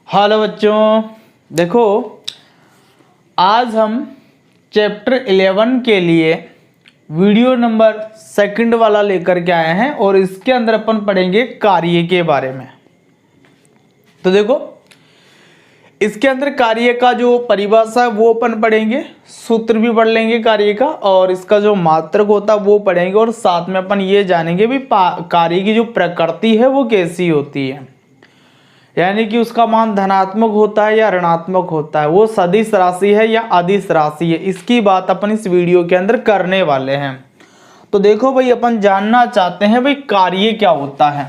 Hello बच्चों, देखो आज हम चैप्टर 11 के लिए वीडियो नंबर 2 वाला लेकर के आए हैं और इसके अंदर अपन पढ़ेंगे कार्य के बारे में। तो देखो इसके अंदर कार्य का जो परिभाषा है वो अपन पढ़ेंगे, सूत्र भी पढ़ लेंगे कार्य का, और इसका जो मात्रक होता है वो पढ़ेंगे, और साथ में अपन ये जानेंगे भी कार्य की जो प्रकृति है वो कैसी होती है, यानी कि उसका मान धनात्मक होता है या ऋणात्मक होता है, वो सदिश राशि है या अदिश राशि है। इसकी बात अपन इस वीडियो के अंदर करने वाले हैं। तो देखो भाई, अपन जानना चाहते हैं भाई कार्य क्या होता है।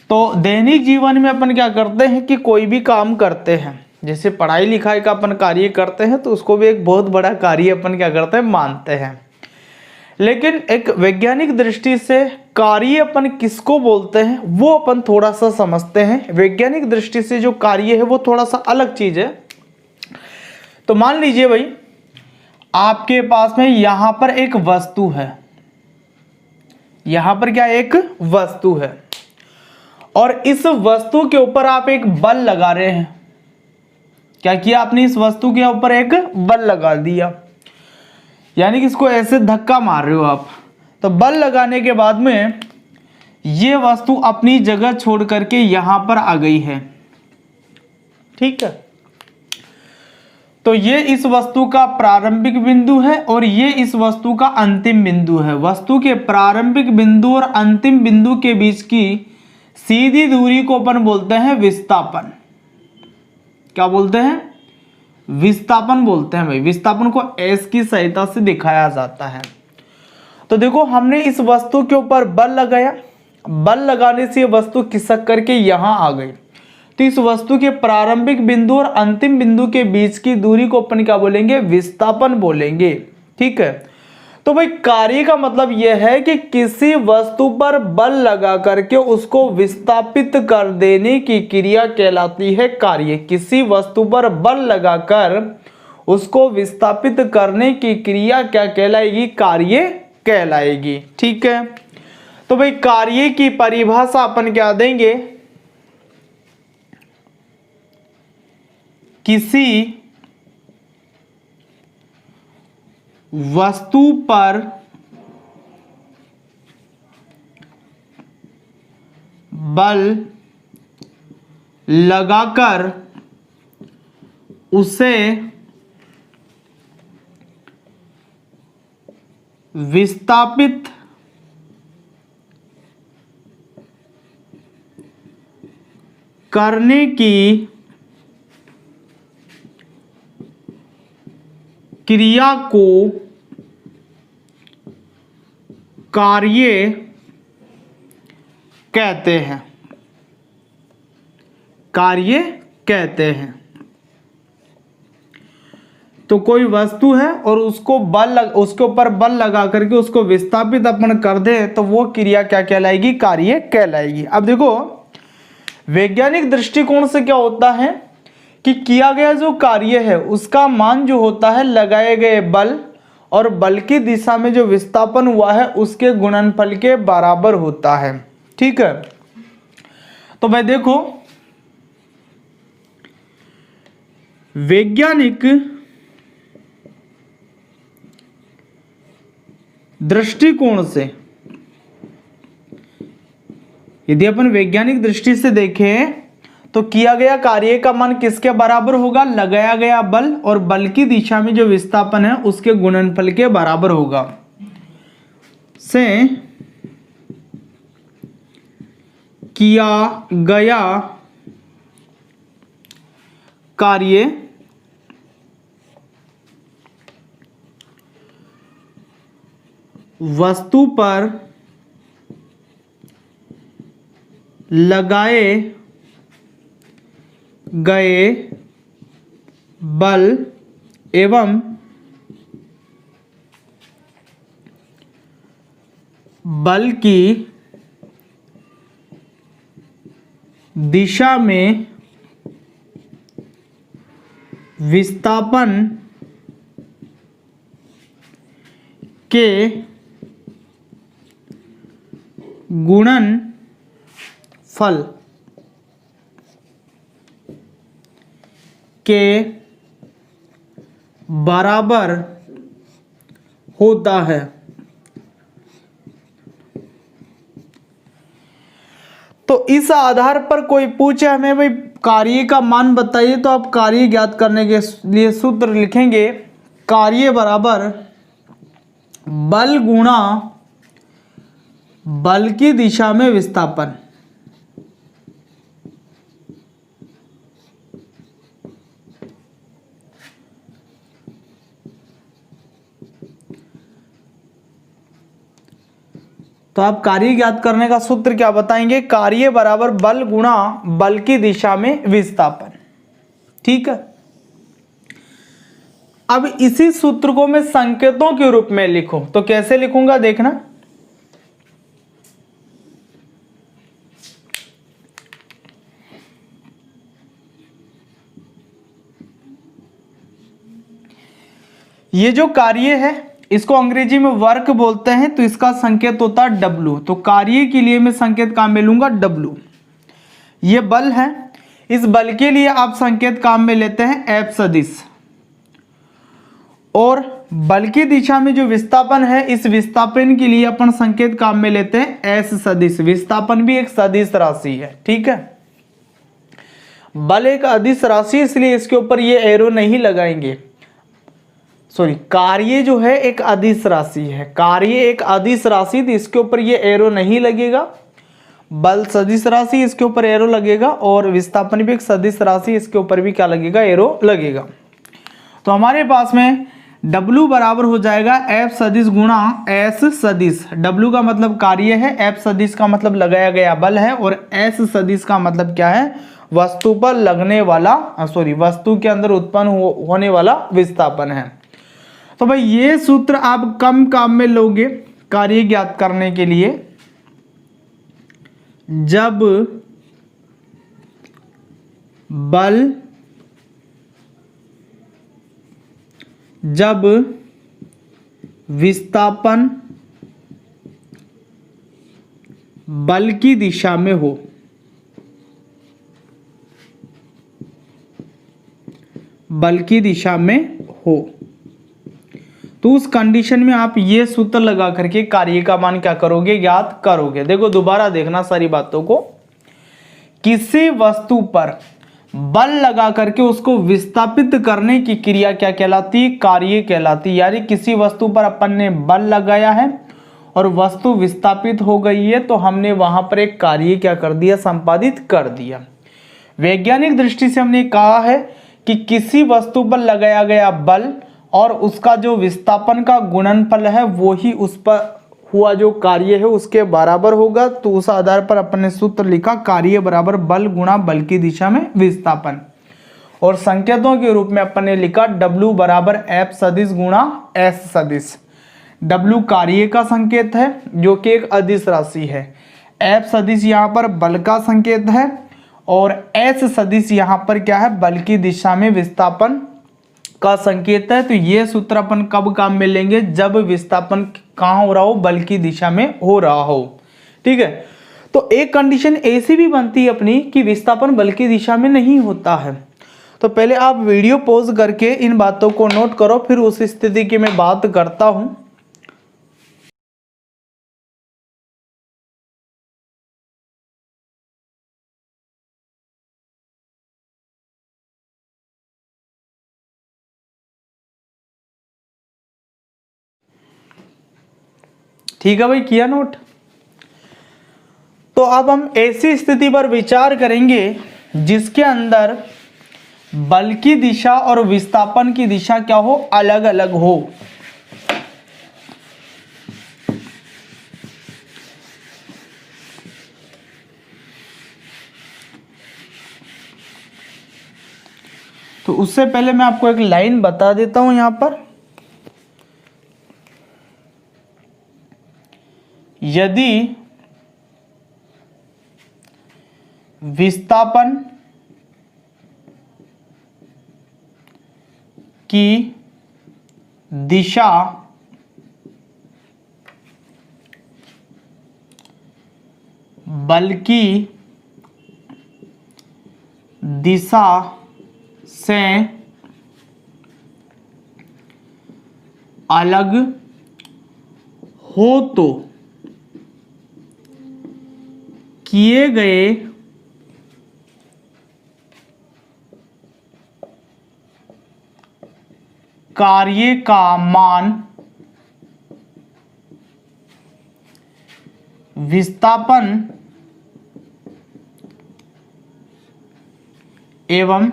तो दैनिक जीवन में अपन क्या करते हैं कि कोई भी काम करते हैं, जैसे पढ़ाई लिखाई का अपन कार्य करते हैं तो उसको भी एक बहुत बड़ा कार्य अपन क्या करते हैं, मानते हैं। लेकिन एक वैज्ञानिक दृष्टि से कार्य अपन किसको बोलते हैं वो अपन थोड़ा सा समझते हैं। वैज्ञानिक दृष्टि से जो कार्य है वो थोड़ा सा अलग चीज है। तो मान लीजिए भाई, आपके पास में यहां पर एक वस्तु है, यहां पर क्या एक वस्तु है, और इस वस्तु के ऊपर आप एक बल लगा रहे हैं। क्या किया आपने, इस वस्तु के ऊपर एक बल लगा दिया, यानी कि इसको ऐसे धक्का मार रहे हो आप। तो बल लगाने के बाद में ये वस्तु अपनी जगह छोड़ करके यहां पर आ गई है, ठीक है। तो ये इस वस्तु का प्रारंभिक बिंदु है और ये इस वस्तु का अंतिम बिंदु है। वस्तु के प्रारंभिक बिंदु और अंतिम बिंदु के बीच की सीधी दूरी को अपन बोलते हैं विस्थापन। क्या बोलते हैं? विस्थापन बोलते हैं भाई। विस्थापन को एस की सहायता से दिखाया जाता है। तो देखो, हमने इस वस्तु के ऊपर बल लगाया, बल लगाने से वस्तु खिसक करके यहां आ गई। तो इस वस्तु के प्रारंभिक बिंदु और अंतिम बिंदु के बीच की दूरी को अपन क्या बोलेंगे? विस्थापन बोलेंगे, ठीक है। तो भाई कार्य का मतलब यह है कि किसी वस्तु पर बल लगा करके उसको विस्थापित कर देने की क्रिया कहलाती है कार्य। किसी वस्तु पर बल लगाकर उसको विस्थापित करने की क्रिया क्या कहलाएगी? कार्य कहलाएगी, ठीक है। तो भाई कार्य की परिभाषा अपन क्या देंगे? किसी वस्तु पर बल लगाकर उसे विस्थापित करने की क्रिया को कार्य कहते हैं, कार्य कहते हैं। तो कोई वस्तु है और उसको उसके ऊपर बल लगा करके उसको विस्थापित अपन कर दे तो वो क्रिया क्या कहलाएगी? कार्य कहलाएगी। अब देखो, वैज्ञानिक दृष्टिकोण से क्या होता है कि किया गया जो कार्य है उसका मान जो होता है लगाए गए बल और बल की दिशा में जो विस्थापन हुआ है उसके गुणनफल के बराबर होता है, ठीक है। तो भाई देखो, वैज्ञानिक दृष्टिकोण से यदि अपन वैज्ञानिक दृष्टि से देखें तो किया गया कार्य का मान किसके बराबर होगा? लगाया गया बल और बल की दिशा में जो विस्थापन है उसके गुणनफल के बराबर होगा। से किया गया कार्य वस्तु पर लगाए गए बल एवं बल की दिशा में विस्थापन के गुणनफल के बराबर होता है। तो इस आधार पर कोई पूछे हमें भाई कार्य का मान बताइए, तो आप कार्य ज्ञात करने के लिए सूत्र लिखेंगे, कार्य बराबर बल गुणा बल की दिशा में विस्थापन। तो आप कार्य ज्ञात करने का सूत्र क्या बताएंगे, कार्य बराबर बल गुणा बल की दिशा में विस्थापन। ठीक है, अब इसी सूत्र को मैं संकेतों के रूप में लिखूं तो कैसे लिखूंगा देखना। ये जो कार्य है इसको अंग्रेजी में वर्क बोलते हैं, तो इसका संकेत होता है W। तो कार्य के लिए मैं संकेत काम में लूंगा W। ये बल है, इस बल के लिए आप संकेत काम में लेते हैं F सदिश, और बल की दिशा में जो विस्थापन है इस विस्थापन के लिए अपन संकेत काम में लेते हैं S सदिश। विस्थापन भी एक सदिश राशि है। ठीक है, बल एक अदिश राशि, इसलिए इसके ऊपर ये एरो नहीं लगाएंगे। सॉरी, कार्य जो है एक अदिश राशि है, कार्य एक अदिश राशि, तो इसके ऊपर ये एरो नहीं लगेगा। बल सदिश राशि, इसके ऊपर एरो लगेगा, और विस्थापन भी एक सदिश राशि, इसके ऊपर भी क्या लगेगा, एरो लगेगा। तो हमारे पास में W बराबर हो जाएगा F सदिश गुणा S सदिश। W का मतलब कार्य है, F सदिश का मतलब लगाया गया बल है, और S सदिश का मतलब क्या है, वस्तु पर लगने वाला, वस्तु के अंदर उत्पन्न होने वाला विस्थापन है। तो भाई ये सूत्र आप कम काम में लोगे कार्य ज्ञात करने के लिए। जब विस्थापन बल की दिशा में हो, बल की दिशा में हो, तो उस कंडीशन में आप ये सूत्र लगा करके कार्य का मान क्या करोगे, ज्ञात करोगे। देखो दोबारा देखना सारी बातों को। किसी वस्तु पर बल लगा करके उसको विस्थापित करने की क्रिया क्या कहलाती, कार्य कहलाती। यानी किसी वस्तु पर अपन ने बल लगाया है और वस्तु विस्थापित हो गई है, तो हमने वहां पर एक कार्य क्या कर दिया, संपादित कर दिया। वैज्ञानिक दृष्टि से हमने कहा है कि किसी वस्तु पर लगाया गया बल और उसका जो विस्थापन का गुणनफल है वो ही उस पर हुआ जो कार्य है उसके बराबर होगा। तो उस आधार पर अपन ने सूत्र लिखा, कार्य बराबर बल गुणा बल की दिशा में विस्थापन। और संकेतों के रूप में अपन ने लिखा W बराबर F सदिश गुणा S सदिश। W कार्य का संकेत है जो कि एक अदिश राशि है, F सदिश यहाँ पर बल का संकेत है, और S सदिश यहाँ पर क्या है, बल की दिशा में विस्थापन का संकेत है। तो ये सूत्र अपन कब काम में लेंगे, जब विस्थापन कहाँ हो रहा हो, बल की दिशा में हो रहा हो। ठीक है, तो एक कंडीशन ऐसी भी बनती है अपनी कि विस्थापन बल की दिशा में नहीं होता है। तो पहले आप वीडियो पॉज करके इन बातों को नोट करो, फिर उस स्थिति की मैं बात करता हूं। ठीक है भाई, किया नोट। तो अब हम ऐसी स्थिति पर विचार करेंगे जिसके अंदर बल की दिशा और विस्थापन की दिशा क्या हो, अलग अलग हो। तो उससे पहले मैं आपको एक लाइन बता देता हूं यहां पर। यदि विस्थापन की दिशा बल की दिशा से अलग हो तो किए गए कार्य का मान विस्थापन एवं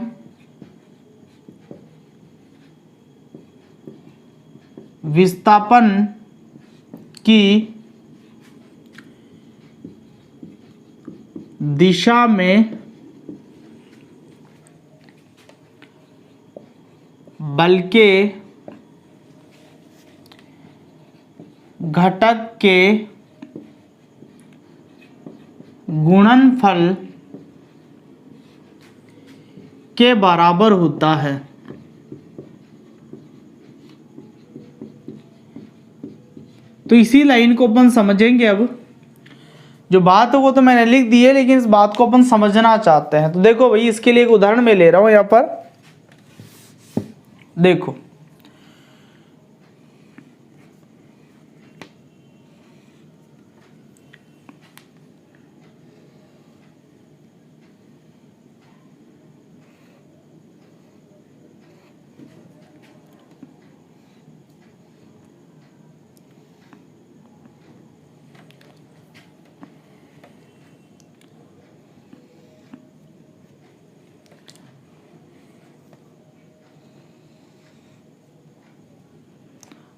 विस्थापन की दिशा में बल के घटक के गुणनफल के बराबर होता है। तो इसी लाइन को अपन समझेंगे। अब जो बात है वो तो मैंने लिख दी है, लेकिन इस बात को अपन समझना चाहते हैं। तो देखो भाई, इसके लिए एक उदाहरण मैं ले रहा हूं यहां पर। देखो,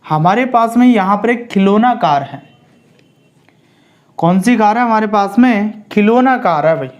हमारे पास में यहां पर एक खिलौना कार है। कौन सी कार है हमारे पास में? खिलौना कार है भाई।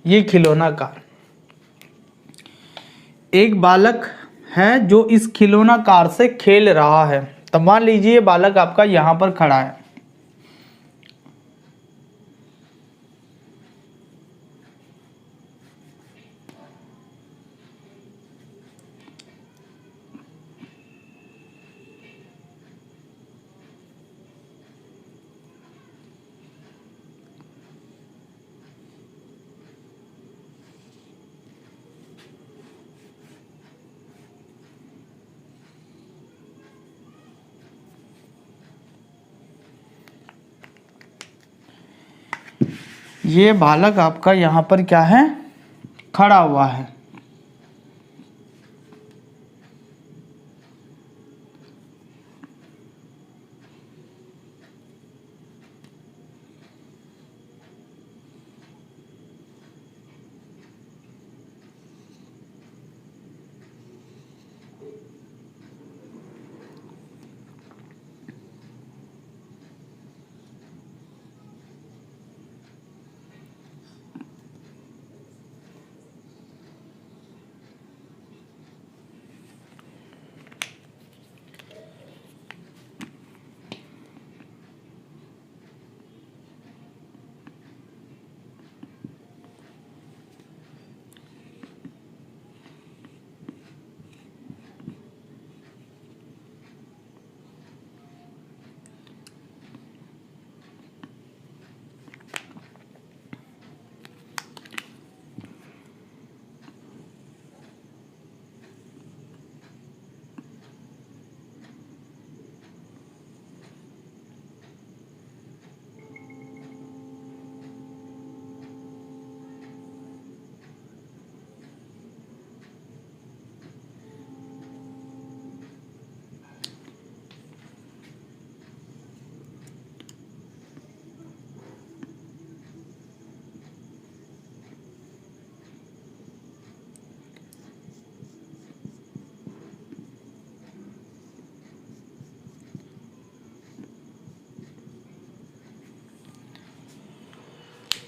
ये खिलौना कार, एक बालक है जो इस खिलौना कार से खेल रहा है। तो मान लीजिए बालक आपका यहां पर खड़ा है। ये बालक आपका यहां पर क्या है? खड़ा हुआ है।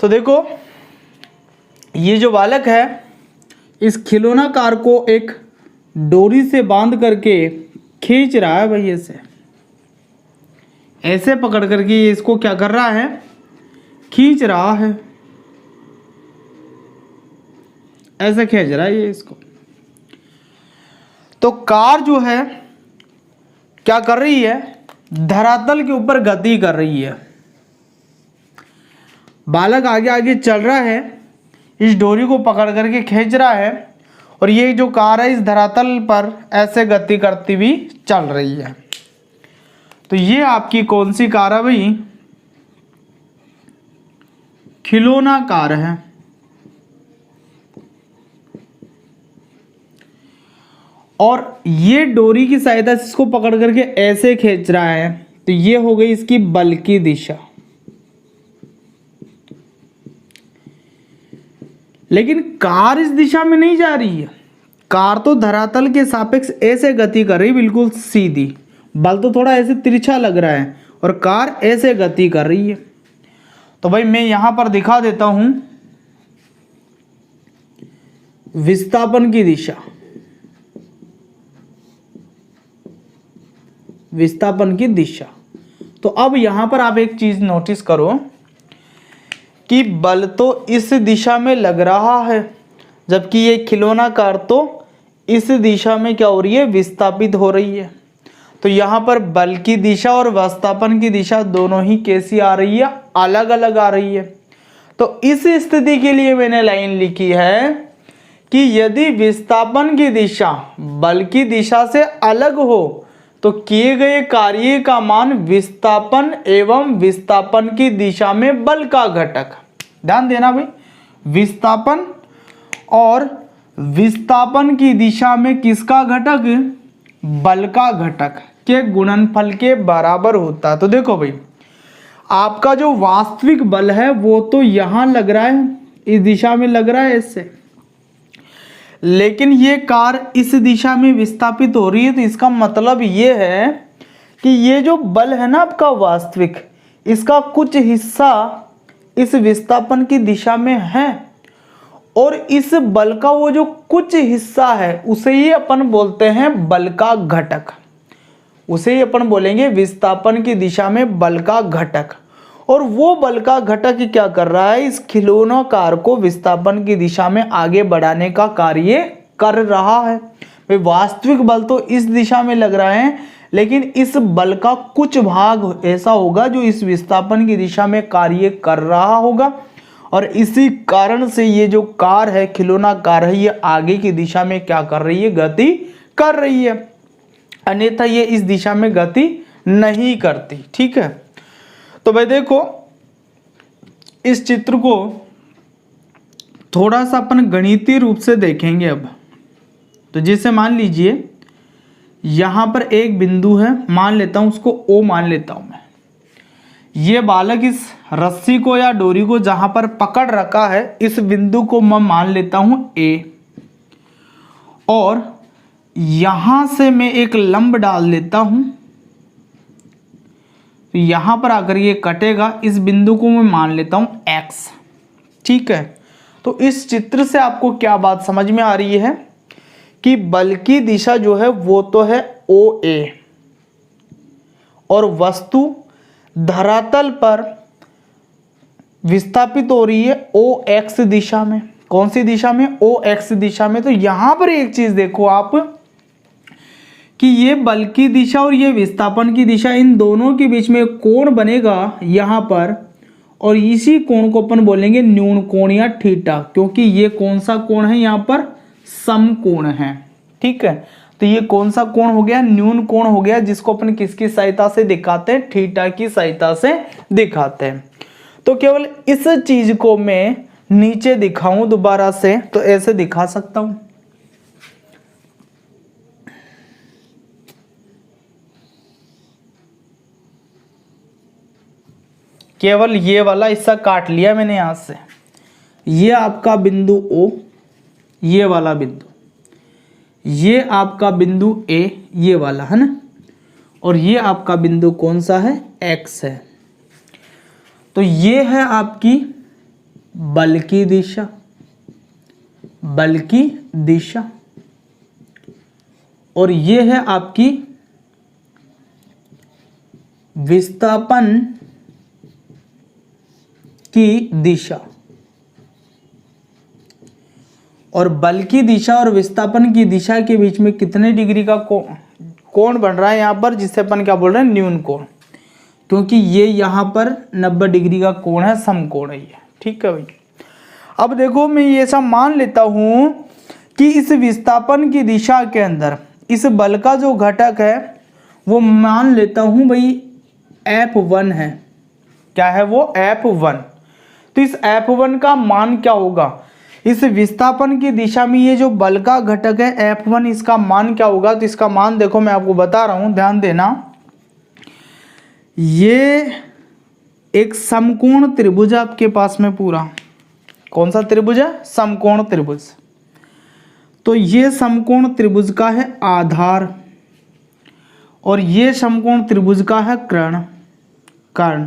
तो देखो, ये जो बालक है इस खिलौना कार को एक डोरी से बांध करके खींच रहा है भाई, ऐसे पकड़ करके ये इसको क्या कर रहा है, खींच रहा है, ऐसे खींच रहा है ये इसको। तो कार जो है क्या कर रही है, धरातल के ऊपर गति कर रही है। बालक आगे आगे चल रहा है, इस डोरी को पकड़ करके खींच रहा है, और ये जो कार है इस धरातल पर ऐसे गति करती हुई चल रही है। तो ये आपकी कौन सी कार है भाई, खिलौना कार है। और ये डोरी की सहायता से इसको पकड़ करके ऐसे खींच रहा है, तो ये हो गई इसकी बल की दिशा। लेकिन कार इस दिशा में नहीं जा रही है, कार तो धरातल के सापेक्ष ऐसे गति कर रही है, बिल्कुल सीधी। बल तो थोड़ा ऐसे तिरछा लग रहा है और कार ऐसे गति कर रही है। तो भाई मैं यहां पर दिखा देता हूं विस्थापन की दिशा, विस्थापन की दिशा। तो अब यहां पर आप एक चीज नोटिस करो कि बल तो इस दिशा में लग रहा है, जबकि ये खिलौना कार तो इस दिशा में क्या हो रही है, विस्थापित हो रही है। तो यहाँ पर बल की दिशा और विस्थापन की दिशा दोनों ही कैसी आ रही है, अलग अलग आ रही है। तो इस स्थिति के लिए मैंने लाइन लिखी है कि यदि विस्थापन की दिशा बल की दिशा से अलग हो तो किए गए कार्य का मान विस्थापन एवं विस्थापन की दिशा में बल का घटक, ध्यान देना भाई, विस्थापन और विस्थापन की दिशा में किसका घटक, बल का घटक के गुणनफल के बराबर होता है। तो देखो भाई, आपका जो वास्तविक बल है वो तो यहां लग रहा है, इस दिशा में लग रहा है इससे, लेकिन ये कार इस दिशा में विस्थापित हो रही है। तो इसका मतलब ये है कि ये जो बल है ना आपका वास्तविक, इसका कुछ हिस्सा इस विस्थापन की दिशा में है, और इस बल का वो जो कुछ हिस्सा है उसे ही अपन बोलते हैं बल का घटक, उसे ही अपन बोलेंगे विस्थापन की दिशा में बल का घटक। और वो बल का घटक क्या कर रहा है, इस खिलौना कार को विस्थापन की दिशा में आगे बढ़ाने का कार्य कर रहा है। भाई वास्तविक बल तो इस दिशा में लग रहा है, लेकिन इस बल का कुछ भाग ऐसा होगा जो इस विस्थापन की दिशा में कार्य कर रहा होगा, और इसी कारण से ये जो कार है, खिलौना कार है, ये आगे की दिशा में क्या कर रही है, गति कर रही है, अन्यथा ये इस दिशा में गति नहीं करती। ठीक है, तो भाई देखो इस चित्र को थोड़ा सा अपन गणितीय रूप से देखेंगे अब। तो जैसे मान लीजिए यहां पर एक बिंदु है, मान लेता हूं उसको O मान लेता हूं मैं। ये बालक इस रस्सी को या डोरी को जहां पर पकड़ रखा है, इस बिंदु को मैं मान लेता हूं A, और यहां से मैं एक लंब डाल देता हूं, तो यहां पर आकर ये कटेगा, इस बिंदु को मैं मान लेता हूं X। ठीक है, तो इस चित्र से आपको क्या बात समझ में आ रही है कि बल की दिशा जो है वो तो है OA, और वस्तु धरातल पर विस्थापित हो रही है OX दिशा में। कौन सी दिशा में, OX दिशा में। तो यहां पर एक चीज देखो आप कि ये बल की दिशा और ये विस्थापन की दिशा, इन दोनों के बीच में कोण बनेगा यहां पर, और इसी कोण को अपन बोलेंगे न्यून कोण या थीटा, क्योंकि ये कौन सा कोण है, यहां पर समकोण है। ठीक है, तो ये कौन सा कोण हो गया, न्यून कोण हो गया, जिसको अपन किसकी सहायता से दिखाते हैं, थीटा की सहायता से दिखाते हैं। तो केवल इस चीज को मैं नीचे दिखाऊं दोबारा से, तो ऐसे दिखा सकता हूं। केवल ये वाला हिस्सा काट लिया मैंने यहां से, ये आपका बिंदु O, ये वाला बिंदु, ये आपका बिंदु A, ये वाला है ना, और ये आपका बिंदु कौन सा है, X है। तो ये है आपकी बल की दिशा, बल की दिशा, और ये है आपकी विस्थापन की दिशा। और बल की दिशा और विस्थापन की दिशा के बीच में कितने डिग्री का कोण बन रहा है यहाँ पर, जिससे अपन क्या बोल रहे हैं, न्यून कोण, क्योंकि ये यहाँ पर 90 डिग्री का कोण है, समकोण है ये। ठीक है भाई। अब देखो मैं ये सब मान लेता हूं कि इस विस्थापन की दिशा के अंदर इस बल का जो घटक है वो मान लेता हूं भाई F1 है। क्या है वो? F1। तो इस F1 का मान क्या होगा? इस विस्थापन की दिशा में ये जो बल का घटक है F1, इसका मान क्या होगा? तो इसका मान देखो मैं आपको बता रहा हूं, ध्यान देना। ये एक समकोण त्रिभुज आपके पास में पूरा। कौन सा त्रिभुज है? समकोण त्रिभुज। तो ये समकोण त्रिभुज का है आधार और ये समकोण त्रिभुज का है कर्ण।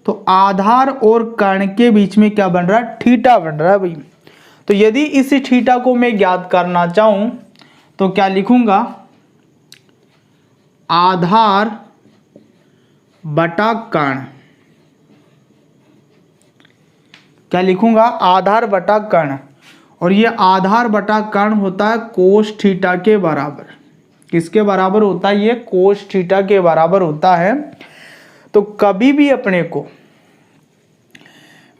तो आधार और कर्ण के बीच में क्या बन रहा है? थीटा बन रहा है भाई। तो यदि इस थीटा को मैं ज्ञात करना चाहूं तो क्या लिखूंगा? आधार बटा कर्ण। क्या लिखूंगा? आधार बटा कर्ण। और ये आधार बटा कर्ण होता है कोस थीटा के बराबर। किसके बराबर होता है? ये कोस थीटा के बराबर होता है। तो कभी भी अपने को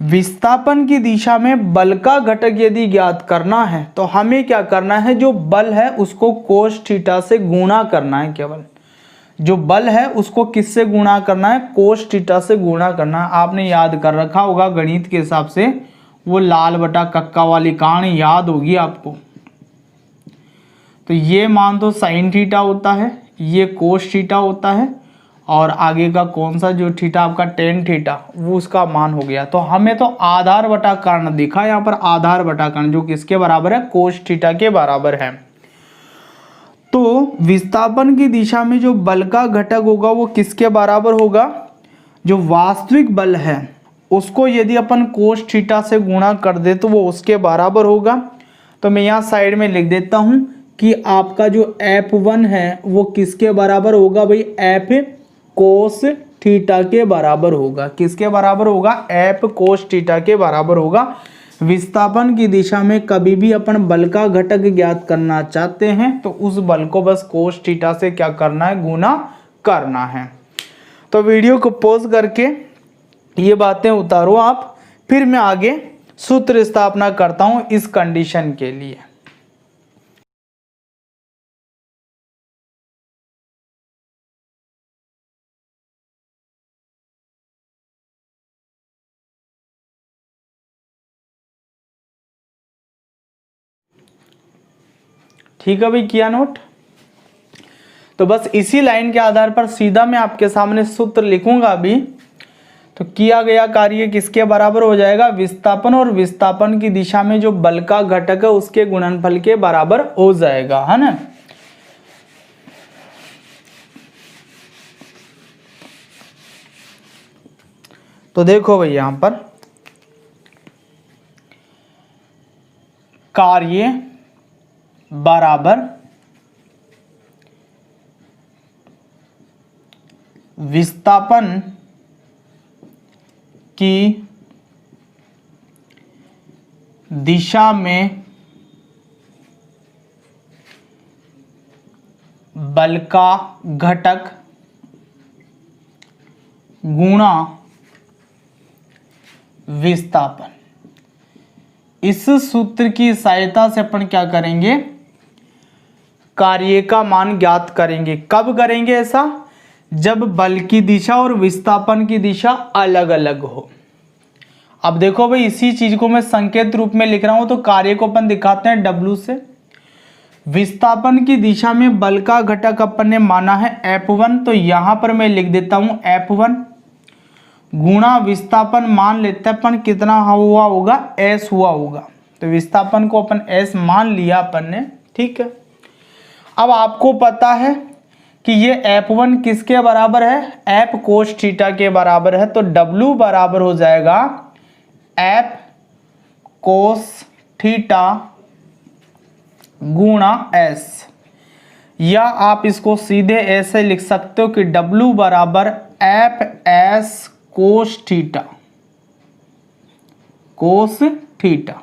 विस्थापन की दिशा में बल का घटक यदि ज्ञात करना है तो हमें क्या करना है? जो बल है उसको कोस थीटा से गुणा करना है। केवल जो बल है उसको किससे गुणा करना है? कोस थीटा से गुणा करना है। आपने याद कर रखा होगा गणित के हिसाब से, वो लाल बटा कक्का वाली कहानी याद होगी आपको। तो ये मान तो साइन थीटा होता है, ये कोस थीटा होता है, और आगे का कौन सा जो थीटा आपका टेन थीटा, वो उसका मान हो गया। तो हमें तो आधार बटा कर्ण दिखा यहाँ पर, आधार बटा कर्ण, जो किसके बराबर है? कोस थीटा के बराबर है। तो विस्थापन की दिशा में जो बल का घटक होगा वो किसके बराबर होगा? जो वास्तविक बल है उसको यदि अपन कोस थीटा से गुणा कर दे तो वो उसके बराबर होगा। तो मैं यहाँ साइड में लिख देता हूँ कि आपका जो F1 है वो किसके बराबर होगा भाई? F कोस थीटा के बराबर होगा। किसके बराबर होगा? F कोस थीटा के बराबर होगा। विस्थापन की दिशा में कभी भी अपन बल का घटक ज्ञात करना चाहते हैं तो उस बल को बस कोस थीटा से क्या करना है? गुणा करना है। तो वीडियो को पॉज करके ये बातें उतारो आप, फिर मैं आगे सूत्र स्थापना करता हूं इस कंडीशन के लिए। ठीक है भाई, किया नोट? तो बस इसी लाइन के आधार पर सीधा मैं आपके सामने सूत्र लिखूंगा अभी। तो किया गया कार्य किसके बराबर हो जाएगा? विस्थापन और विस्थापन की दिशा में जो बल का घटक है उसके गुणनफल के बराबर हो जाएगा, है ना? तो देखो भाई यहां पर कार्य बराबर विस्थापन की दिशा में बल का घटक गुणा विस्थापन। इस सूत्र की सहायता से अपन क्या करेंगे? कार्य का मान ज्ञात करेंगे। कब करेंगे ऐसा? जब बल की दिशा और विस्थापन की दिशा अलग अलग हो। अब देखो भाई, इसी चीज को मैं संकेत रूप में लिख रहा हूं, तो कार्य को अपन दिखाते हैं W से। विस्थापन की दिशा में बल का घटक अपन ने माना है F1, तो यहां पर मैं लिख देता हूं F1 गुणा विस्थापन मान लेते हैं अपन, कितना हुआ होगा? S हुआ होगा। तो विस्थापन को अपन S मान लिया अपन ने, ठीक है। अब आपको पता है कि ये F1 किसके बराबर है? F कोस थीटा के बराबर है। तो W बराबर हो जाएगा F कोस थीटा गुणा एस, या आप इसको सीधे ऐसे लिख सकते हो कि W बराबर F S cos theta, cos theta.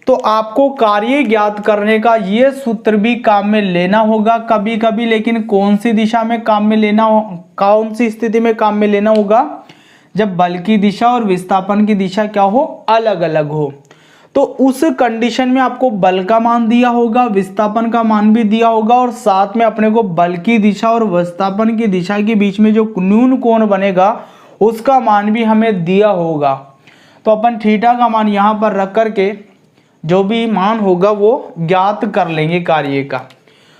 तो आपको कार्य ज्ञात करने का ये सूत्र भी काम में लेना होगा कभी कभी, लेकिन कौन सी दिशा में काम में लेना हो, कौन सी स्थिति में काम में लेना होगा, जब बल की दिशा और विस्थापन की दिशा क्या हो, अलग अलग हो। तो उस कंडीशन में आपको बल का मान दिया होगा, विस्थापन का मान भी दिया होगा, और साथ में अपने को बल की दिशा और विस्थापन की दिशा के बीच में जो न्यून कोण बनेगा उसका मान भी हमें दिया होगा। तो अपन थीटा का मान यहाँ पर रख करके जो भी मान होगा वो ज्ञात कर लेंगे कार्य का।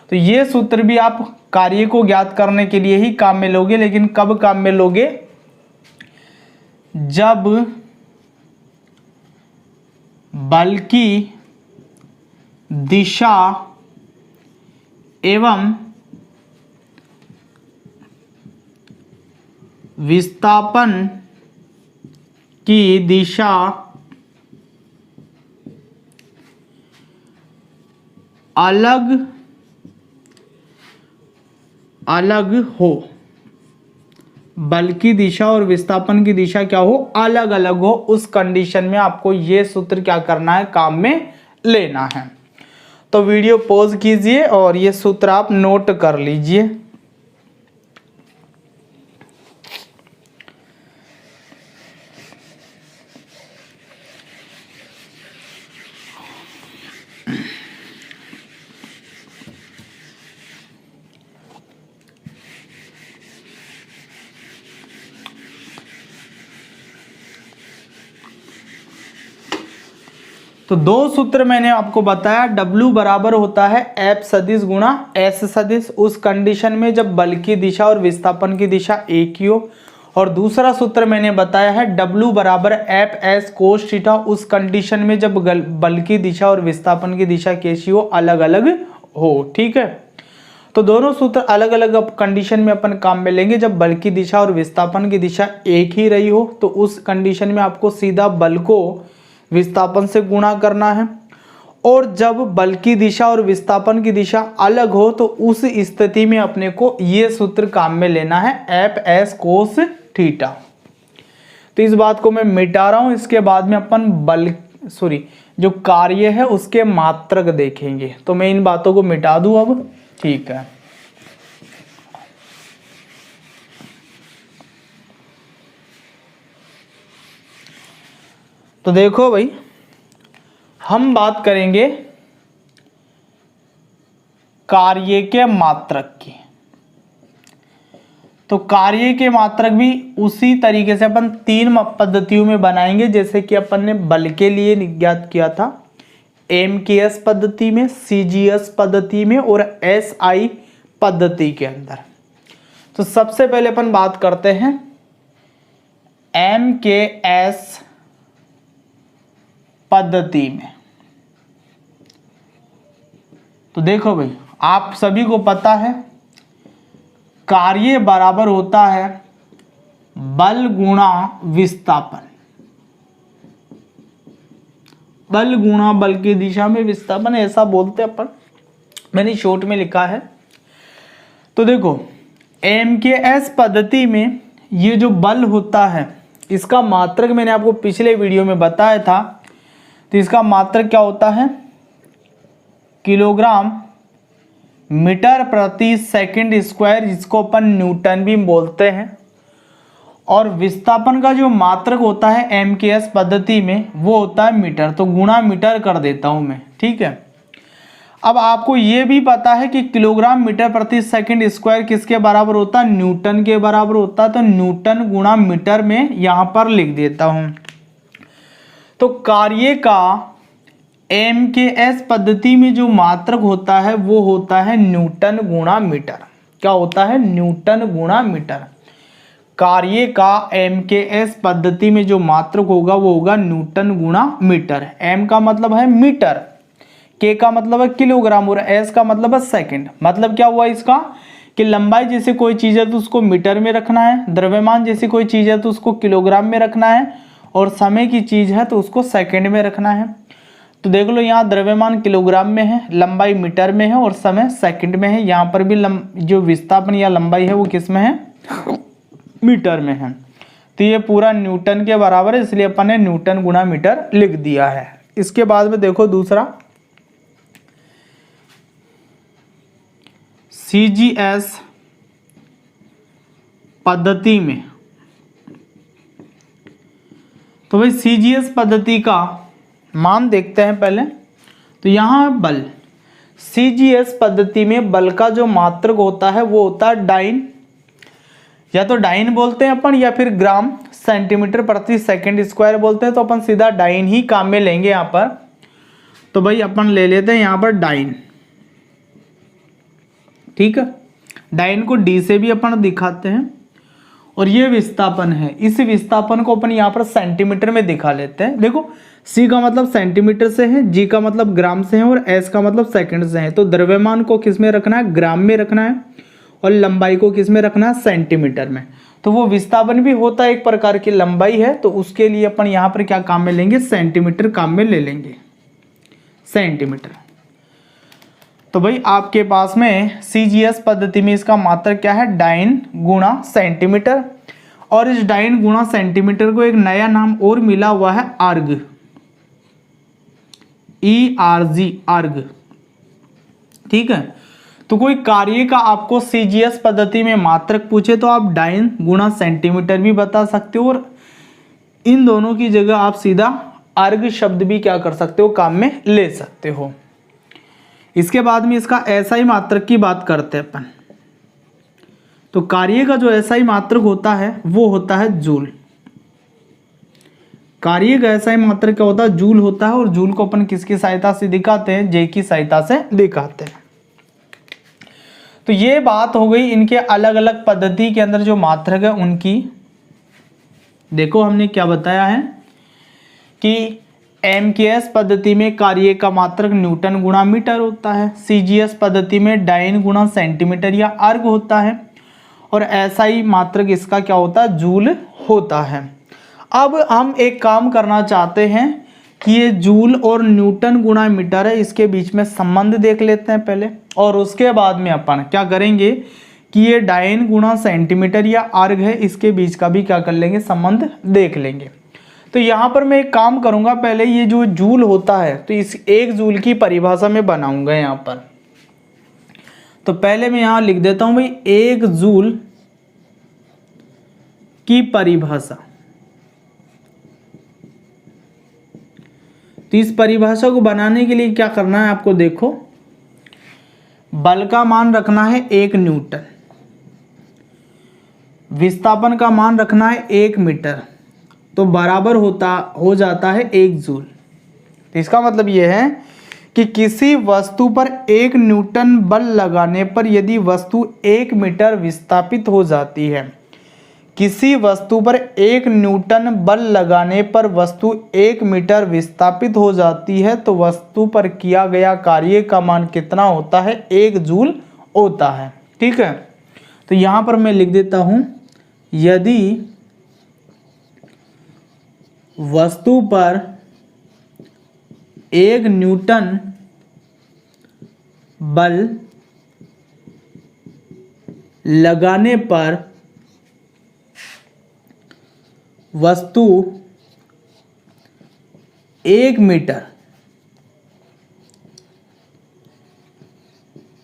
तो ये सूत्र भी आप कार्य को ज्ञात करने के लिए ही काम में लोगे, लेकिन कब काम में लोगे, जब बल की दिशा एवं विस्थापन की दिशा अलग अलग हो, बल की दिशा और विस्थापन की दिशा क्या हो, अलग अलग हो, उस कंडीशन में आपको ये सूत्र क्या करना है, काम में लेना है। तो वीडियो पॉज कीजिए और ये सूत्र आप नोट कर लीजिए। तो दो सूत्र मैंने आपको बताया, W बराबर होता है F सदिश गुणा S सदिश, उस कंडीशन में जब बल की दिशा और विस्थापन की दिशा एक ही हो। और दूसरा सूत्र मैंने बताया है W बराबर एफ एस कोस थीटा, उस कंडीशन में जब बल की दिशा और विस्थापन की दिशा कैसी हो, अलग अलग हो। ठीक है, तो दोनों सूत्र अलग अलग कंडीशन में अपन काम में लेंगे। जब बल की दिशा और विस्थापन की दिशा एक ही रही हो तो उस कंडीशन में आपको सीधा बल को विस्थापन से गुणा करना है, और जब बल की दिशा और विस्थापन की दिशा अलग हो तो उस स्थिति में अपने को ये सूत्र काम में लेना है, एफ एस कोस थीटा। तो इस बात को मैं मिटा रहा हूं, इसके बाद में अपन जो कार्य है उसके मात्रक देखेंगे। तो मैं इन बातों को मिटा दूं अब, ठीक है। तो देखो भाई, हम बात करेंगे कार्य के मात्रक की। तो कार्य के मात्रक भी उसी तरीके से अपन तीन पद्धतियों में बनाएंगे, जैसे कि अपन ने बल के लिए ज्ञात किया था, MKS पद्धति में, CGS पद्धति में और SI पद्धति के अंदर। तो सबसे पहले अपन बात करते हैं MKS पद्धति में। तो देखो भाई, आप सभी को पता है कार्य बराबर होता है बल गुणा विस्थापन, बल गुणा बल की दिशा में विस्थापन, ऐसा बोलते हैं अपन, मैंने शॉर्ट में लिखा है। तो देखो MKS पद्धति में ये जो बल होता है इसका मात्रक मैंने आपको पिछले वीडियो में बताया था। तो इसका मात्रक क्या होता है, किलोग्राम मीटर प्रति सेकंड स्क्वायर, जिसको अपन न्यूटन भी बोलते हैं। और विस्थापन का जो मात्रक होता है MKS पद्धति में वो होता है मीटर, तो गुणा मीटर कर देता हूं मैं, ठीक है। अब आपको ये भी पता है कि किलोग्राम मीटर प्रति सेकंड स्क्वायर किसके बराबर होता है, न्यूटन के बराबर होता है। तो न्यूटन गुणा मीटर में यहां पर लिख देता हूं। तो कार्य का MKS पद्धति में जो मात्रक होता है वो होता है न्यूटन गुणा मीटर। क्या होता है, न्यूटन गुणा मीटर। कार्य का MKS पद्धति में जो मात्रक होगा वो होगा न्यूटन गुणा मीटर। M का मतलब है मीटर, K का मतलब है किलोग्राम और S का मतलब है सेकंड। मतलब क्या हुआ इसका कि लंबाई जैसे कोई चीज है तो उसको मीटर में रखना है, द्रव्यमान जैसी कोई चीज है तो उसको किलोग्राम में रखना है, और समय की चीज है तो उसको सेकंड में रखना है। तो देख लो यहाँ द्रव्यमान किलोग्राम में है, लंबाई मीटर में है और समय सेकंड में है। यहाँ पर भी जो विस्थापन या लंबाई है वो किस में है, मीटर में है। तो ये पूरा न्यूटन के बराबर है, इसलिए अपन ने न्यूटन गुणा मीटर लिख दिया है। इसके बाद में देखो दूसरा CGS पद्धति में। तो भाई CGS पद्धति का मान देखते हैं पहले। तो यहाँ बल, CGS पद्धति में बल का जो मात्रक होता है वो होता है डाइन, या तो डाइन बोलते हैं अपन, या फिर ग्राम सेंटीमीटर प्रति सेकंड स्क्वायर बोलते हैं। तो अपन सीधा डाइन ही काम में लेंगे यहाँ पर। तो भाई अपन ले लेते हैं यहाँ पर डाइन, ठीक है। डाइन को D से भी अपन दिखाते हैं। और ये विस्थापन है, इस विस्थापन को अपन यहाँ पर सेंटीमीटर में दिखा लेते हैं। देखो C का मतलब सेंटीमीटर से है, G का मतलब ग्राम से है और S का मतलब सेकंड से है। तो द्रव्यमान को किस में रखना है, ग्राम में रखना है, और लंबाई को किस में रखना है, सेंटीमीटर में। तो वो विस्थापन भी होता है एक प्रकार की लंबाई है, तो उसके लिए अपन यहाँ पर क्या काम में लेंगे, सेंटीमीटर काम में ले लेंगे, सेंटीमीटर। तो भाई आपके पास में CGS पद्धति में इसका मात्रक क्या है, डाइन गुणा सेंटीमीटर। और इस डाइन गुणा सेंटीमीटर को एक नया नाम और मिला हुआ है अर्ग, ERG, अर्ग, ठीक है। तो कोई कार्य का आपको CGS पद्धति में मात्रक पूछे तो आप डाइन गुणा सेंटीमीटर भी बता सकते हो, और इन दोनों की जगह आप सीधा अर्ग शब्द भी क्या कर सकते हो, काम में ले सकते हो। इसके बाद में इसका SI मात्रक की बात करते हैं अपन। तो कार्य का जो SI मात्रक होता है वो होता है जूल। कार्य का SI मात्रक क्या होता है, जूल होता है। और जूल को अपन किसकी सहायता से दिखाते हैं, J की सहायता से दिखाते हैं। तो ये बात हो गई इनके अलग अलग पद्धति के अंदर जो मात्रक है उनकी। देखो हमने क्या बताया है कि MKS पद्धति में कार्य का मात्रक न्यूटन गुणा मीटर होता है, CGS पद्धति में डाइन गुणा सेंटीमीटर या अर्ग होता है, और SI मात्रक इसका क्या होता है, जूल होता है। अब हम एक काम करना चाहते हैं कि ये जूल और न्यूटन गुणा मीटर है, इसके बीच में संबंध देख लेते हैं पहले, और उसके बाद में अपन क्या करेंगे कि ये डाइन गुणा सेंटीमीटर या अर्ग है, इसके बीच का भी क्या कर लेंगे, संबंध देख लेंगे। तो यहाँ पर मैं एक काम करूँगा, पहले ये जो जूल होता है तो इस एक जूल की परिभाषा में बनाऊँगा यहाँ पर। तो पहले मैं यहाँ लिख देता हूँ भाई एक जूल की परिभाषा। तो इस परिभाषा को बनाने के लिए क्या करना है आपको, देखो बल का मान रखना है 1 न्यूटन, विस्थापन का मान रखना है 1 मीटर, तो बराबर हो जाता है 1 जूल। तो इसका मतलब यह है कि किसी वस्तु पर 1 न्यूटन बल लगाने पर यदि वस्तु 1 मीटर विस्थापित हो जाती है, किसी वस्तु पर 1 न्यूटन बल लगाने पर वस्तु 1 मीटर विस्थापित हो जाती है, तो वस्तु पर किया गया कार्य का मान कितना होता है, 1 जूल होता है, ठीक है। तो यहाँ पर मैं लिख देता हूँ, यदि वस्तु पर 1 न्यूटन बल लगाने पर वस्तु 1 मीटर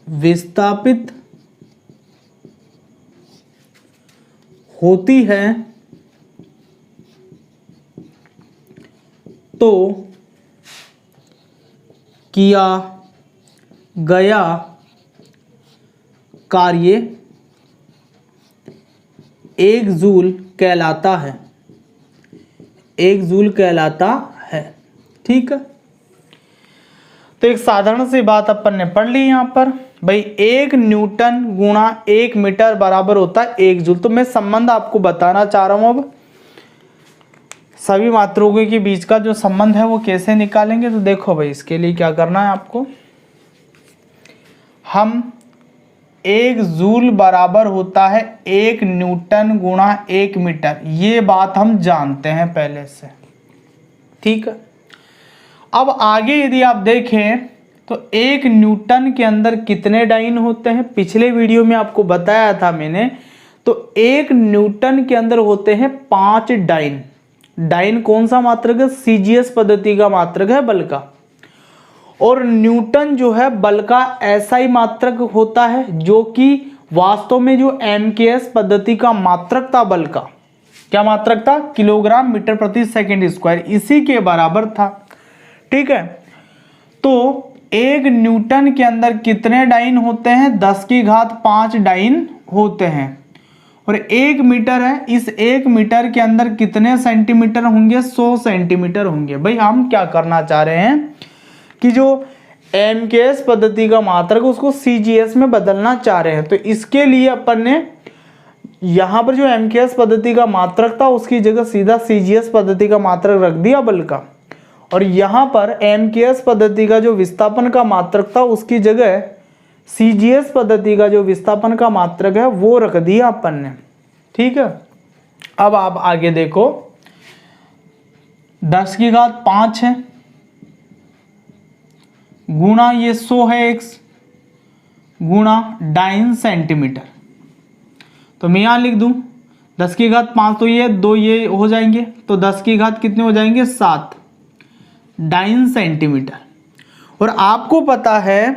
विस्थापित होती है, तो किया गया कार्य 1 जूल कहलाता है, 1 जूल कहलाता है, ठीक है। तो एक साधारण सी बात अपन ने पढ़ ली यहाँ पर, भाई 1 न्यूटन गुणा 1 मीटर बराबर होता है 1 जूल। तो मैं संबंध आपको बताना चाह रहा हूँ, अब सभी मात्रकों के बीच का जो संबंध है वो कैसे निकालेंगे। तो देखो भाई, इसके लिए क्या करना है आपको, हम 1 जूल बराबर होता है 1 न्यूटन गुणा 1 मीटर, ये बात हम जानते हैं पहले से, ठीक है। अब आगे यदि आप देखें तो 1 न्यूटन के अंदर कितने डाइन होते हैं, पिछले वीडियो में आपको बताया था मैंने। तो 1 न्यूटन के अंदर होते हैं 5 डाइन। डाइन कौन सा मात्रक है? सीजीएस पद्धति का मात्रक है, बल का। और न्यूटन जो है बल का ऐसा ही मात्रक होता है जो कि वास्तव में जो एमकेएस पद्धति का मात्रक था बल का, क्या मात्रक था? किलोग्राम मीटर प्रति सेकंड स्क्वायर, इसी के बराबर था। ठीक है, तो 1 न्यूटन के अंदर कितने डाइन होते हैं? 10 की घात 5 डाइन होते हैं। और 1 मीटर है, इस 1 मीटर के अंदर कितने सेंटीमीटर होंगे? 100 सेंटीमीटर होंगे। भाई हम क्या करना चाह रहे हैं कि जो एमकेएस पद्धति का मात्रक उसको सीजीएस में बदलना चाह रहे हैं। तो इसके लिए अपन ने यहां पर जो एमकेएस पद्धति का मात्रक था उसकी जगह सीधा सीजीएस पद्धति का मात्रक रख दिया बल का, और यहां पर एमकेएस पद्धति का जो विस्थापन का मात्रक था उसकी जगह सीजीएस पद्धति का जो विस्थापन का मात्रक है वो रख दिया अपन ने। ठीक है, अब आप आगे देखो, 10 की घात 5 है गुणा ये 100 है x गुणा डाइन सेंटीमीटर। तो मैं यहां लिख दूं 10 की घात 5, तो ये 2 ये हो जाएंगे, तो 10 की घात कितने हो जाएंगे? 7 डाइन सेंटीमीटर। और आपको पता है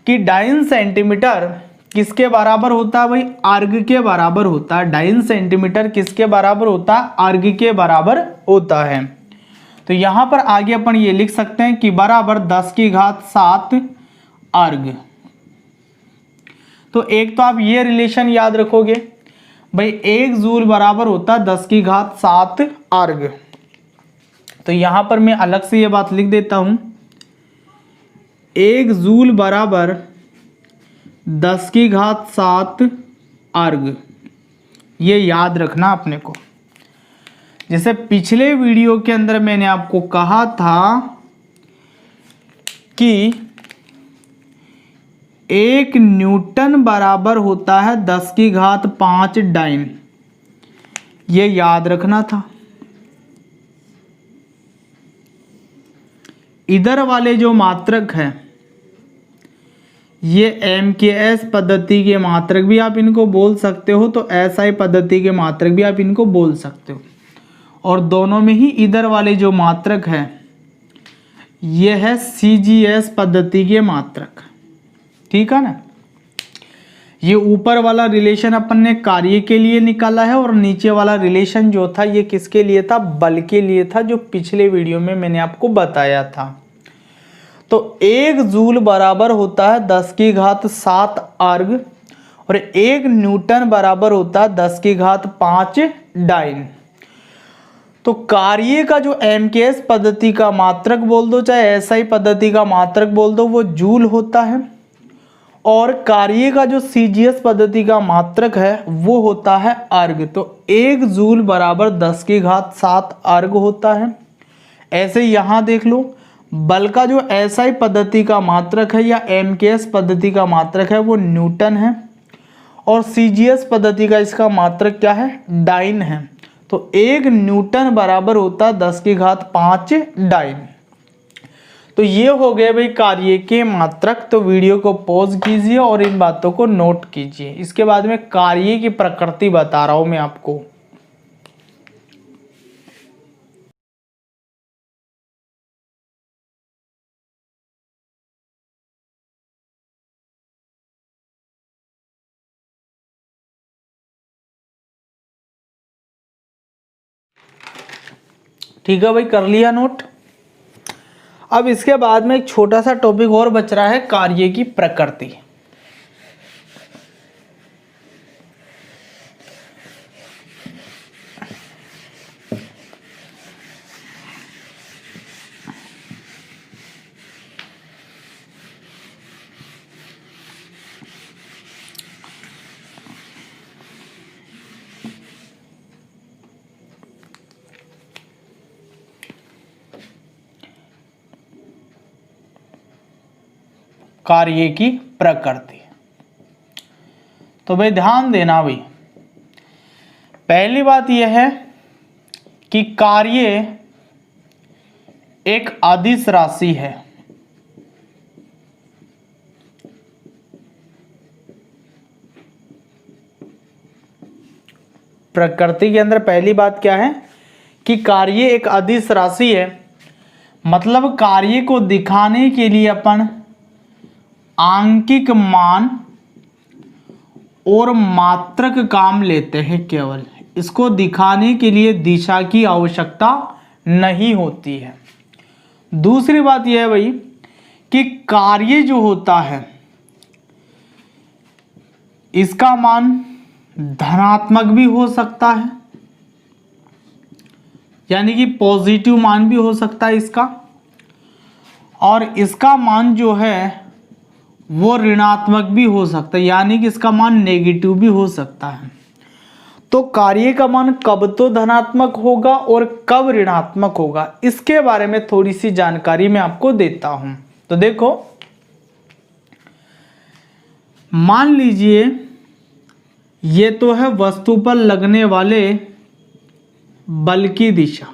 कि डाइन सेंटीमीटर किसके बराबर होता है? भाई अर्ग के बराबर होता है। डाइन सेंटीमीटर किसके बराबर होता है? अर्ग के बराबर होता है। तो यहां पर आगे अपन ये लिख सकते हैं कि बराबर 10 की घात 7 अर्ग। तो एक तो आप ये रिलेशन याद रखोगे, भाई 1 जूल बराबर होता है 10 की घात 7 अर्ग। तो यहां पर मैं अलग से ये बात लिख देता हूं, 1 जूल बराबर 10 की घात 7 अर्ग। ये याद रखना अपने को। जैसे पिछले वीडियो के अंदर मैंने आपको कहा था कि 1 न्यूटन बराबर होता है 10 की घात 5 डाइन, ये याद रखना था। इधर वाले जो मात्रक है ये एमकेएस पद्धति के मात्रक भी आप इनको बोल सकते हो, तो एसआई पद्धति के मात्रक भी आप इनको बोल सकते हो। और दोनों में ही इधर वाले जो मात्रक है ये है सीजीएस पद्धति के मात्रक। ठीक है ना, ये ऊपर वाला रिलेशन अपन ने कार्य के लिए निकाला है, और नीचे वाला रिलेशन जो था ये किसके लिए था? बल के लिए था, जो पिछले वीडियो में मैंने आपको बताया था। तो 1 जूल बराबर होता है 10 की घात 7 अर्ग, और 1 न्यूटन बराबर होता है 10 की घात 5 डाइन। तो कार्य का जो एमकेएस पद्धति का मात्रक बोल दो चाहे एसआई पद्धति का मात्रक बोल दो वो जूल होता है, और कार्य का जो सीजीएस पद्धति का मात्रक है वो होता है अर्ग। तो 1 जूल बराबर 10 की घात 7 अर्ग होता है। ऐसे यहां देख लो, बल का जो एसआई पद्धति का मात्रक है या एमकेएस पद्धति का मात्रक है वो न्यूटन है, और सीजीएस पद्धति का इसका मात्रक क्या है? डाइन है। तो 1 न्यूटन बराबर होता है 10 की घात 5 डाइन। तो ये हो गए भाई कार्य के मात्रक। तो वीडियो को पॉज कीजिए और इन बातों को नोट कीजिए। इसके बाद में कार्य की प्रकृति बता रहा हूं मैं आपको। ठीक है भाई, कर लिया नोट। अब इसके बाद में एक छोटा सा टॉपिक और बच रहा है, कार्य की प्रकृति। कार्य की प्रकृति। तो भाई ध्यान देना भाई, पहली बात यह है कि कार्य एक अदिश राशि है। प्रकृति के अंदर पहली बात क्या है कि कार्य एक अदिश राशि है, मतलब कार्य को दिखाने के लिए अपन आंकिक मान और मात्रक काम लेते हैं। केवल इसको दिखाने के लिए दिशा की आवश्यकता नहीं होती है। दूसरी बात यह है भाई कि कार्य जो होता है इसका मान धनात्मक भी हो सकता है, यानी कि पॉजिटिव मान भी हो सकता है इसका, और इसका मान जो है वो ऋणात्मक भी हो सकता है, यानी कि इसका मान नेगेटिव भी हो सकता है। तो कार्य का मान कब तो धनात्मक होगा और कब ऋणात्मक होगा, इसके बारे में थोड़ी सी जानकारी मैं आपको देता हूं। तो देखो, मान लीजिए ये तो है वस्तु पर लगने वाले बल की दिशा,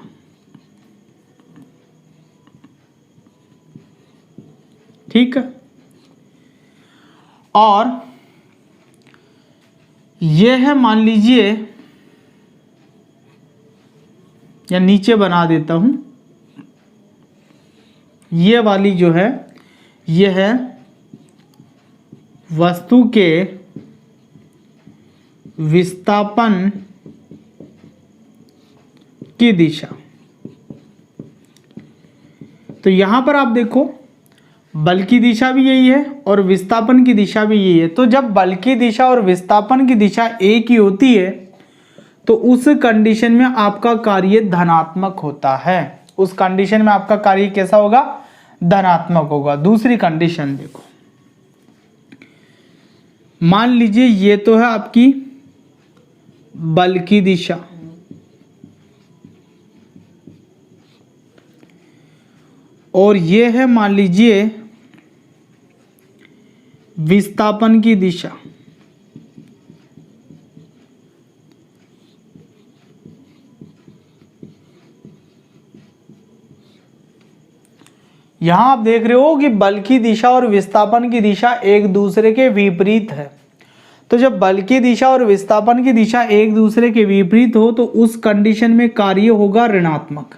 ठीक है, और यह है मान लीजिए, या नीचे बना देता हूं, ये वाली जो है यह है वस्तु के विस्थापन की दिशा। तो यहां पर आप देखो बल की दिशा भी यही है और विस्थापन की दिशा भी यही है। तो जब बल की दिशा और विस्थापन की दिशा एक ही होती है तो उस कंडीशन में आपका कार्य धनात्मक होता है। उस कंडीशन में आपका कार्य कैसा होगा? धनात्मक होगा। दूसरी कंडीशन देखो, मान लीजिए ये तो है आपकी बल की दिशा, और ये है मान लीजिए विस्थापन की दिशा। यहां आप देख रहे हो कि बल की दिशा और विस्थापन की दिशा एक दूसरे के विपरीत है। तो जब बल की दिशा और विस्थापन की दिशा एक दूसरे के विपरीत हो तो उस कंडीशन में कार्य होगा ऋणात्मक।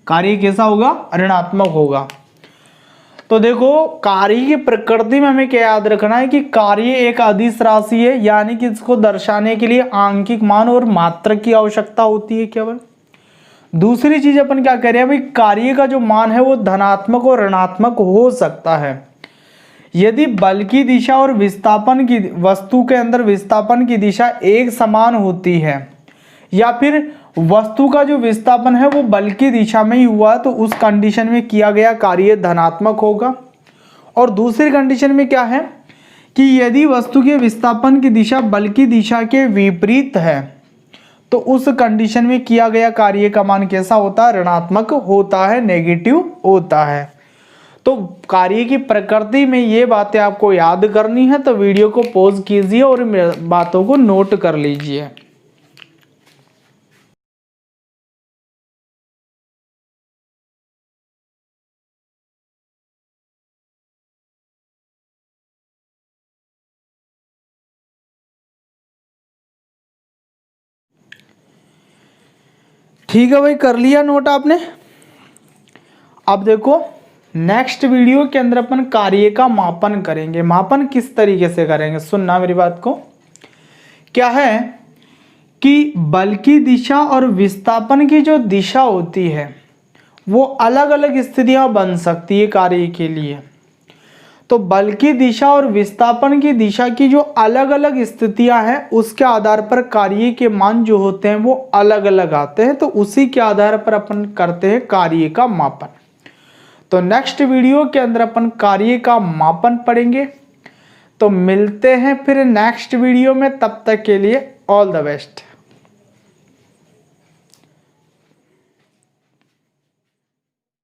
कार्य कैसा होगा? ऋणात्मक होगा। तो देखो, कार्य की प्रकृति में हमें क्या याद रखना है कि कार्य एक अदिश राशि है, यानी कि इसको दर्शाने के लिए आंकिक मान और मात्रक की आवश्यकता होती है केवल। दूसरी चीज अपन क्या कह रहे हैं भाई, कार्य का जो मान है वो धनात्मक और ऋणात्मक हो सकता है। यदि बल की दिशा और विस्थापन की, वस्तु के अंदर विस्थापन की दिशा एक समान होती है, या फिर वस्तु का जो विस्थापन है वो बल की दिशा में ही हुआ, तो उस कंडीशन में किया गया कार्य धनात्मक होगा। और दूसरी कंडीशन में क्या है कि यदि वस्तु के विस्थापन की दिशा बल की दिशा के विपरीत है तो उस कंडीशन में किया गया कार्य का मान कैसा होता है? ऋणात्मक होता है, नेगेटिव होता है। तो कार्य की प्रकृति में ये बातें आपको याद करनी है, तो वीडियो को पॉज कीजिए और बातों को नोट कर लीजिए। ठीक है भाई, कर लिया नोट आपने? अब देखो, नेक्स्ट वीडियो के अंदर अपन कार्य का मापन करेंगे। मापन किस तरीके से करेंगे, सुनना मेरी बात को। क्या है कि बल की दिशा और विस्थापन की जो दिशा होती है वो अलग अलग स्थितियां बन सकती है कार्य के लिए। तो बल की दिशा और विस्थापन की दिशा की जो अलग अलग स्थितियां हैं उसके आधार पर कार्य के मान जो होते हैं वो अलग अलग आते हैं। तो उसी के आधार पर अपन करते हैं कार्य का मापन। तो नेक्स्ट वीडियो के अंदर अपन कार्य का मापन पढ़ेंगे। तो मिलते हैं फिर नेक्स्ट वीडियो में, तब तक के लिए ऑल द बेस्ट।